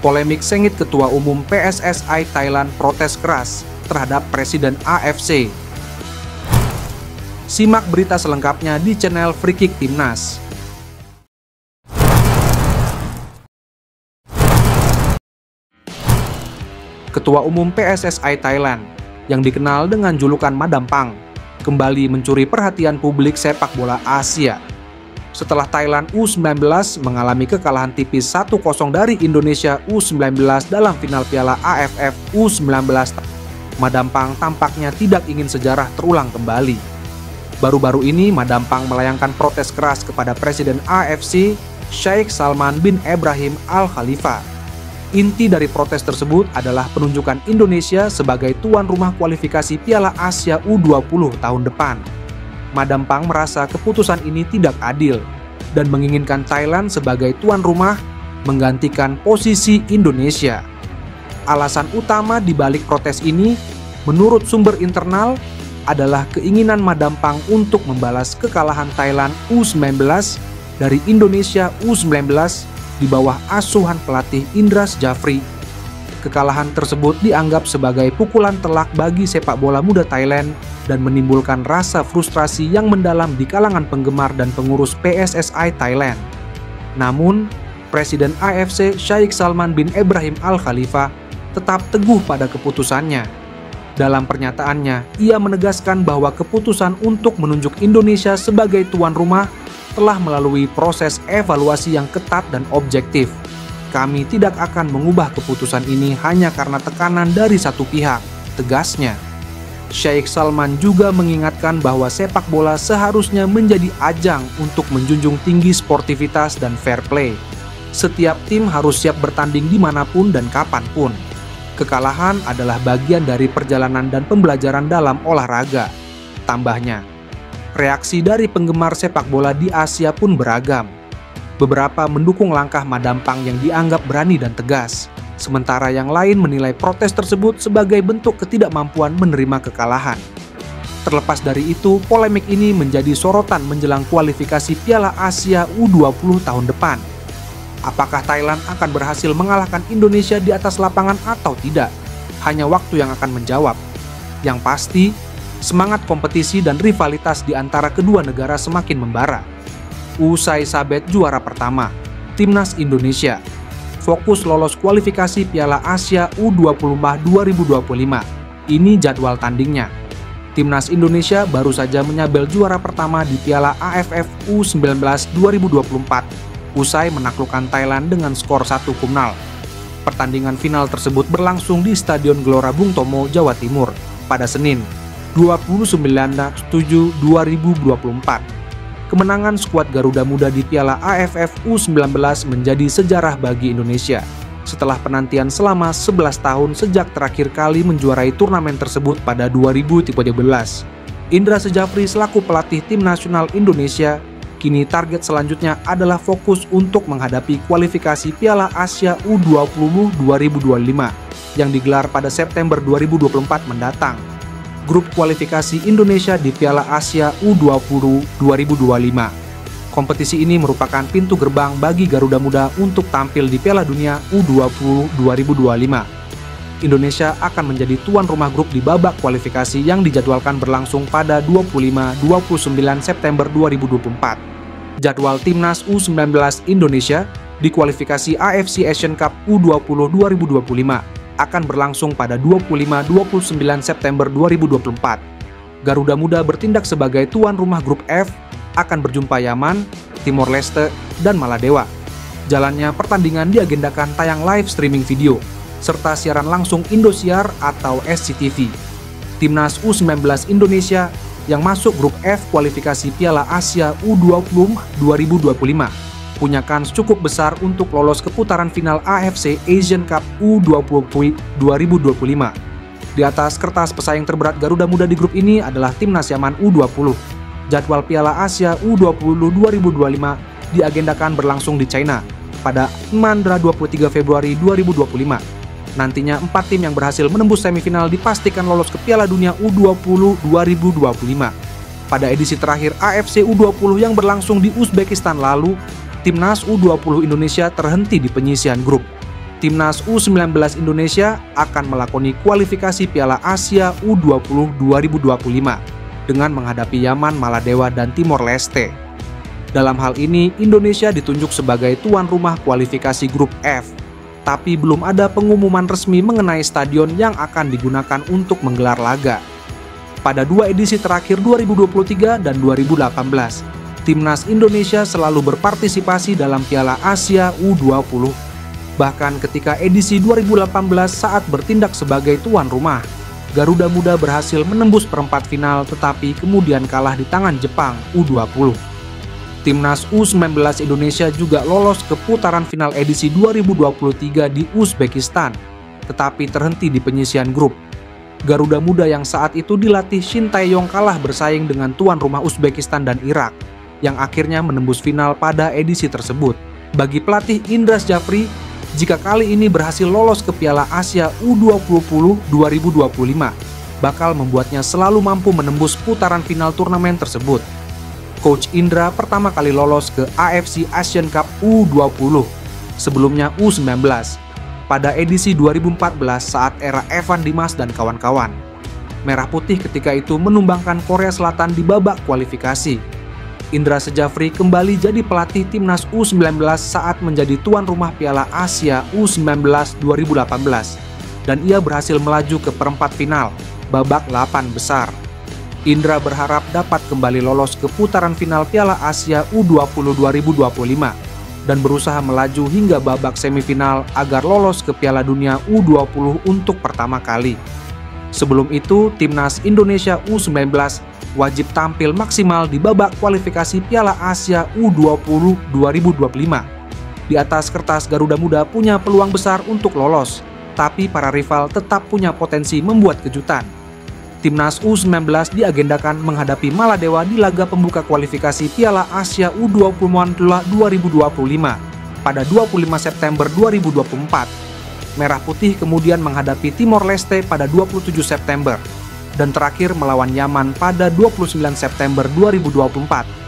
Polemik sengit Ketua Umum PSSI Thailand protes keras terhadap Presiden AFC. Simak berita selengkapnya di channel Free Kick Timnas. Ketua Umum PSSI Thailand, yang dikenal dengan julukan Madam Pang, kembali mencuri perhatian publik sepak bola Asia. Setelah Thailand U19 mengalami kekalahan tipis 1-0 dari Indonesia U19 dalam final Piala AFF U19, Madam Pang tampaknya tidak ingin sejarah terulang kembali. Baru-baru ini Madam Pang melayangkan protes keras kepada Presiden AFC, Sheikh Salman bin Ebrahim Al Khalifa. Inti dari protes tersebut adalah penunjukan Indonesia sebagai tuan rumah kualifikasi Piala Asia U20 tahun depan. Madam Pang merasa keputusan ini tidak adil dan menginginkan Thailand sebagai tuan rumah menggantikan posisi Indonesia. Alasan utama di balik protes ini, menurut sumber internal, adalah keinginan Madam Pang untuk membalas kekalahan Thailand U19 dari Indonesia U19 di bawah asuhan pelatih Indra Syafri. Kekalahan tersebut dianggap sebagai pukulan telak bagi sepak bola muda Thailand dan menimbulkan rasa frustrasi yang mendalam di kalangan penggemar dan pengurus PSSI Thailand. Namun, Presiden AFC Sheikh Salman bin Ebrahim Al Khalifa tetap teguh pada keputusannya. Dalam pernyataannya, ia menegaskan bahwa keputusan untuk menunjuk Indonesia sebagai tuan rumah telah melalui proses evaluasi yang ketat dan objektif. Kami tidak akan mengubah keputusan ini hanya karena tekanan dari satu pihak, tegasnya. Sheikh Salman juga mengingatkan bahwa sepak bola seharusnya menjadi ajang untuk menjunjung tinggi sportivitas dan fair play. Setiap tim harus siap bertanding dimanapun dan kapanpun. Kekalahan adalah bagian dari perjalanan dan pembelajaran dalam olahraga, tambahnya. Reaksi dari penggemar sepak bola di Asia pun beragam. Beberapa mendukung langkah Madam Pang yang dianggap berani dan tegas, sementara yang lain menilai protes tersebut sebagai bentuk ketidakmampuan menerima kekalahan. Terlepas dari itu, polemik ini menjadi sorotan menjelang kualifikasi Piala Asia U20 tahun depan. Apakah Thailand akan berhasil mengalahkan Indonesia di atas lapangan atau tidak? Hanya waktu yang akan menjawab. Yang pasti, semangat kompetisi dan rivalitas di antara kedua negara semakin membara. Usai sabet juara pertama, Timnas Indonesia fokus lolos kualifikasi Piala Asia U20 2025. Ini jadwal tandingnya. Timnas Indonesia baru saja menyabel juara pertama di Piala AFF U19 2024 usai menaklukkan Thailand dengan skor 1-0. Pertandingan final tersebut berlangsung di Stadion Gelora Bung Tomo, Jawa Timur pada Senin, 29/7/2024. Kemenangan skuad Garuda Muda di Piala AFF U19 menjadi sejarah bagi Indonesia setelah penantian selama 11 tahun sejak terakhir kali menjuarai turnamen tersebut pada 2013. Indra Syafri selaku pelatih tim nasional Indonesia, kini target selanjutnya adalah fokus untuk menghadapi kualifikasi Piala Asia U20 2025 yang digelar pada September 2024 mendatang. Grup kualifikasi Indonesia di Piala Asia U20 2025. Kompetisi ini merupakan pintu gerbang bagi Garuda Muda untuk tampil di Piala Dunia U20 2025. Indonesia akan menjadi tuan rumah grup di babak kualifikasi yang dijadwalkan berlangsung pada 25-29 September 2024. Jadwal Timnas U19 Indonesia di kualifikasi AFC Asian Cup U20 2025 akan berlangsung pada 25-29 September 2024. Garuda Muda bertindak sebagai tuan rumah grup F, akan berjumpa Yaman, Timor Leste, dan Maladewa. Jalannya pertandingan diagendakan tayang live streaming video, serta siaran langsung Indosiar atau SCTV. Timnas U19 Indonesia yang masuk grup F kualifikasi Piala Asia U20 2025 punya kans cukup besar untuk lolos ke putaran final AFC Asian Cup U20 2025. Di atas kertas pesaing terberat Garuda Muda di grup ini adalah Timnas Yaman U20. Jadwal Piala Asia U20 2025 diagendakan berlangsung di China pada Mandra 23 Februari 2025. Nantinya 4 tim yang berhasil menembus semifinal dipastikan lolos ke Piala Dunia U20 2025. Pada edisi terakhir AFC U20 yang berlangsung di Uzbekistan lalu, Timnas U20 Indonesia terhenti di penyisihan grup. Timnas U19 Indonesia akan melakoni kualifikasi Piala Asia U20 2025 dengan menghadapi Yaman, Maladewa, dan Timor Leste. Dalam hal ini, Indonesia ditunjuk sebagai tuan rumah kualifikasi grup F, tapi belum ada pengumuman resmi mengenai stadion yang akan digunakan untuk menggelar laga. Pada dua edisi terakhir 2023 dan 2018, Timnas Indonesia selalu berpartisipasi dalam Piala Asia U20. Bahkan ketika edisi 2018 saat bertindak sebagai tuan rumah, Garuda Muda berhasil menembus perempat final tetapi kemudian kalah di tangan Jepang U20. Timnas U19 Indonesia juga lolos ke putaran final edisi 2023 di Uzbekistan, tetapi terhenti di penyisian grup. Garuda Muda yang saat itu dilatih Shin Tae-yong kalah bersaing dengan tuan rumah Uzbekistan dan Irak, yang akhirnya menembus final pada edisi tersebut. Bagi pelatih Indra Syafri, jika kali ini berhasil lolos ke Piala Asia U20 2025, bakal membuatnya selalu mampu menembus putaran final turnamen tersebut. Coach Indra pertama kali lolos ke AFC Asian Cup U20, sebelumnya U19, pada edisi 2014 saat era Evan Dimas dan kawan-kawan. Merah Putih ketika itu menumbangkan Korea Selatan di babak kualifikasi. Indra Syafri kembali jadi pelatih Timnas U19 saat menjadi tuan rumah Piala Asia U19 2018 dan ia berhasil melaju ke perempat final, babak 8 besar. Indra berharap dapat kembali lolos ke putaran final Piala Asia U20 2025 dan berusaha melaju hingga babak semifinal agar lolos ke Piala Dunia U20 untuk pertama kali. Sebelum itu, Timnas Indonesia U19 wajib tampil maksimal di babak kualifikasi Piala Asia U20 2025. Di atas kertas, Garuda Muda punya peluang besar untuk lolos, tapi para rival tetap punya potensi membuat kejutan. Timnas U19 diagendakan menghadapi Maladewa di laga pembuka kualifikasi Piala Asia U20 2025 pada 25 September 2024. Merah Putih kemudian menghadapi Timor Leste pada 27 September. Dan terakhir melawan Yaman pada 29 September 2024.